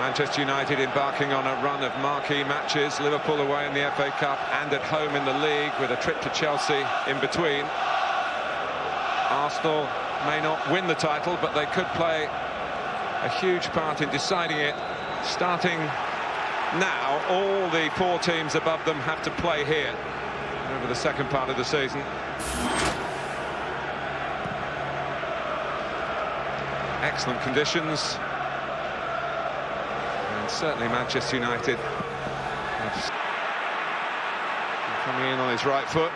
Manchester United embarking on a run of marquee matches. Liverpool away in the FA Cup and at home in the league, with a trip to Chelsea in between. Arsenal may not win the title, but they could play a huge part in deciding it. Starting now, all the 4 teams above them have to play here over the second part of the season. Excellent conditions. And certainly Manchester United coming in on his right foot.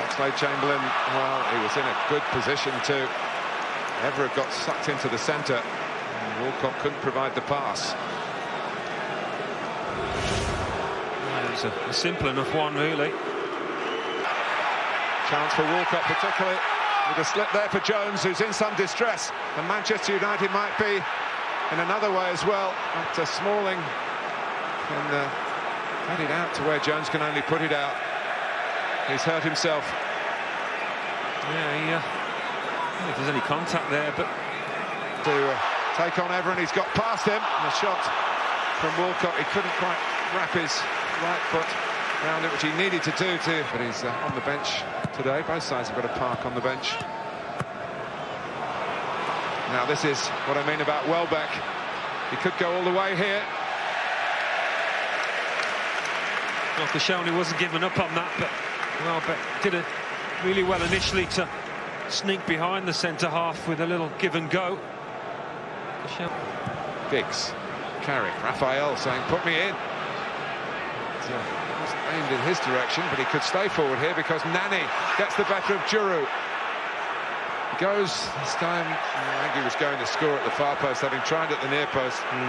Oxlade-Chamberlain, well, he was in a good position to ever have got sucked into the centre, and Walcott couldn't provide the pass. It's a simple enough one, really. Chance for Walcott, particularly with a slip there for Jones, who's in some distress, and Manchester United might be in another way as well, after Smalling can head it out to where Jones can only put it out. He's hurt himself. Yeah, I don't know if there's any contact there, but to take on Everton, he's got past him, and a shot from Walcott. He couldn't quite wrap his right foot around it, which he needed to do but he's on the bench today. Both sides have got a park on the bench. Now this is what I mean about Welbeck. He could go all the way here. well, Koscielny wasn't giving up on that, but Welbeck did it really well initially to sneak behind the centre half with a little give and go. Giggs, Carrick, Raphael saying, put me in. It wasn't aimed in his direction, but he could stay forward here because Nani gets the better of Giroud. He goes this time. I think he was going to score at the far post, having tried at the near post in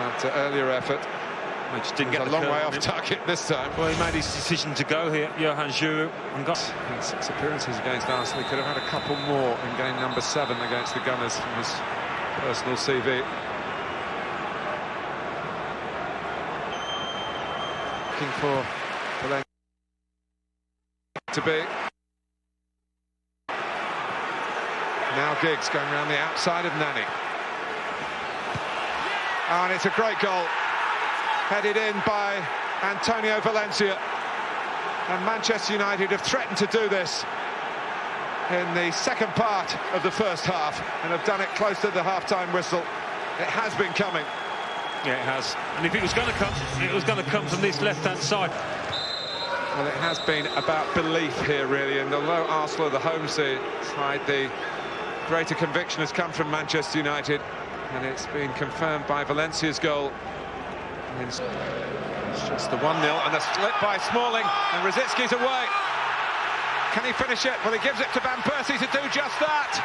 that earlier effort. He just didn't get a long way off target this time. Well, he made his decision to go here, Johan Giroud, and got 6 appearances against Arsenal. He could have had a couple more in game number 7 against the Gunners from his personal CV. Looking for Valencia to be. Now Giggs going around the outside of Nani. And it's a great goal. Headed in by Antonio Valencia. And Manchester United have threatened to do this in the second part of the first half and have done it close to the half-time whistle. It has been coming. Yeah, it has. And if it was going to come, it was going to come from this left-hand side. Well, it has been about belief here, really. And although Arsenal are the home side, the greater conviction has come from Manchester United. And it's been confirmed by Valencia's goal. It's just the 1-0 and a slip by Smalling, and Rosický's away. Can he finish it? Well, he gives it to Van Persie to do just that,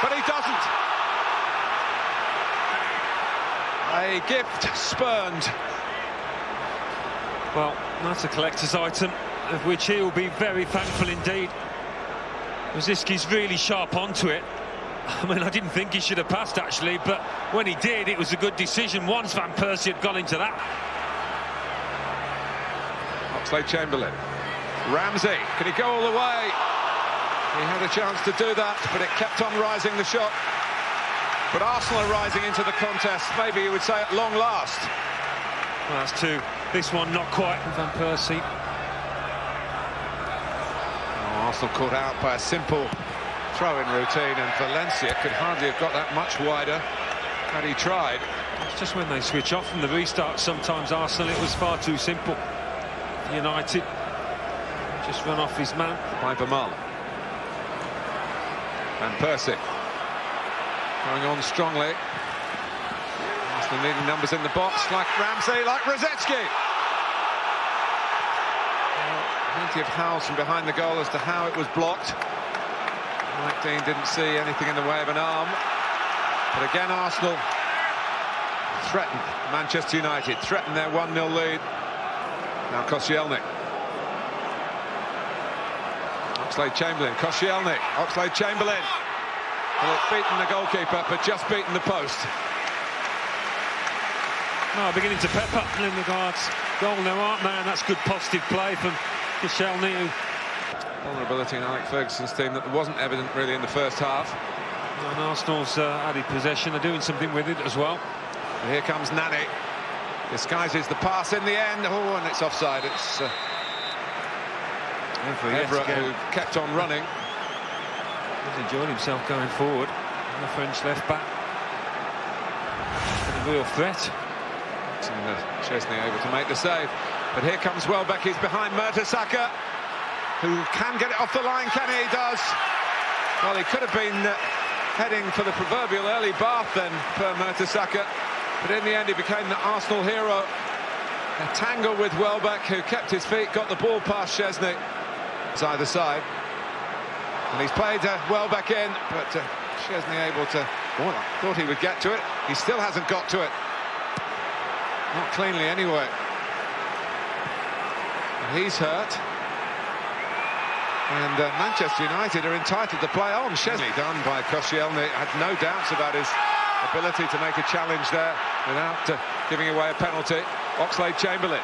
but he doesn't. A gift spurned. Well, that's a collector's item, of which he will be very thankful indeed. Rosický's really sharp onto it. I mean, I didn't think he should have passed, actually, but when he did, it was a good decision once Van Persie had gone into that. Oxlade-Chamberlain. Ramsey, can he go all the way? He had a chance to do that, but it kept on rising, the shot. But Arsenal are rising into the contest, maybe you would say at long last. Well, that's two. This one, not quite. Van Persie. Oh, Arsenal caught out by a simple throw-in routine, and Valencia could hardly have got that much wider had he tried. It's just when they switch off from the restart, sometimes Arsenal, it was far too simple. United just run off his man. By Vermaelen. Van Persie going on strongly. Arsenal needing numbers in the box, like Ramsey, like Rosický. Plenty of howls from behind the goal as to how it was blocked. Mike Dean didn't see anything in the way of an arm. But again, Arsenal threatened Manchester United, threatened their 1-0 lead. Now Koscielny. Oxlade-Chamberlain, Koscielny, Oxlade-Chamberlain. Well, it's beaten the goalkeeper, but just beaten the post. Oh, beginning to pep up Lindegaard's goal now, aren't they? And that's good positive play from Koscielny. Vulnerability in Alex Ferguson's team that wasn't evident really in the first half. And Arsenal's added possession. They're doing something with it as well. And here comes Nani. Disguises the pass in the end. Oh, and it's offside. It's Evra who kept on running. He's enjoyed himself going forward. And the French left back. A real threat. And Chesney able to make the save. But here comes Welbeck. He's behind Mertesacker, who can get it off the line. Can he? He does. Well, he could have been heading for the proverbial early bath then, per Mertesacker. But in the end, he became the Arsenal hero. A tangle with Welbeck, who kept his feet, got the ball past Chesney. It's either side. And he's played Welbeck in, but Chesney able to... Well, I thought he would get to it. He still hasn't got to it. Not cleanly anyway. He's hurt. And Manchester United are entitled to play on. Chesney done by Koscielny. Had no doubts about his ability to make a challenge there without giving away a penalty. Oxlade-Chamberlain.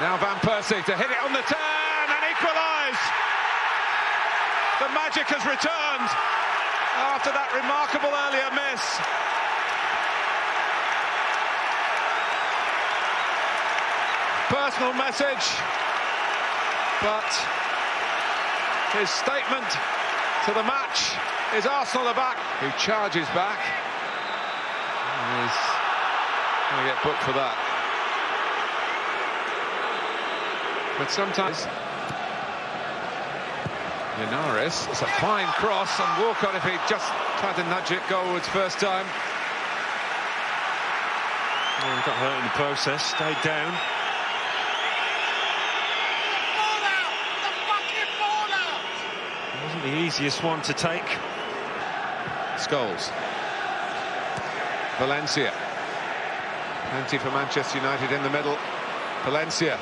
Now Van Persie to hit it on the turn and equalise. The magic has returned after that remarkable earlier miss. Personal message, but his statement to the match is Arsenal are back. Who charges back and is going to get booked for that. But sometimes Linares, it's a fine cross, and Walcott, if he just tried to nudge it goalwards first time. Well, he got hurt in the process, stayed down. It wasn't the easiest one to take. Scholes. Valencia. Plenty for Manchester United in the middle. Valencia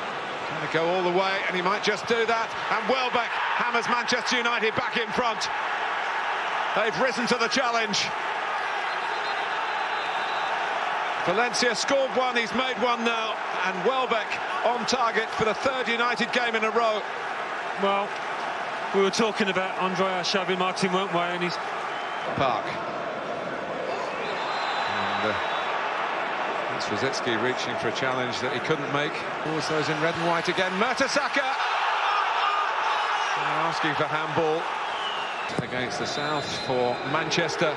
trying to go all the way, and he might just do that. And Welbeck hammers Manchester United back in front. They've risen to the challenge. Valencia scored one, he's made one now, and Welbeck on target for the third United game in a row. Well, we were talking about Andre Arshavin Martin, weren't we? And he's... Park. And that's Rosicki reaching for a challenge that he couldn't make. Towards those in red and white again. Mertesacker! Asking for handball against the South for Manchester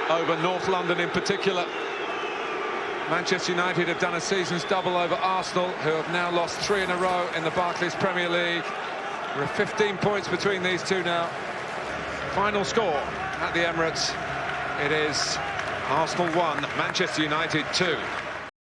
over North London in particular. Manchester United have done a season's double over Arsenal, who have now lost 3 in a row in the Barclays Premier League. There are 15 points between these two now. Final score at the Emirates. It is Arsenal 1, Manchester United 2.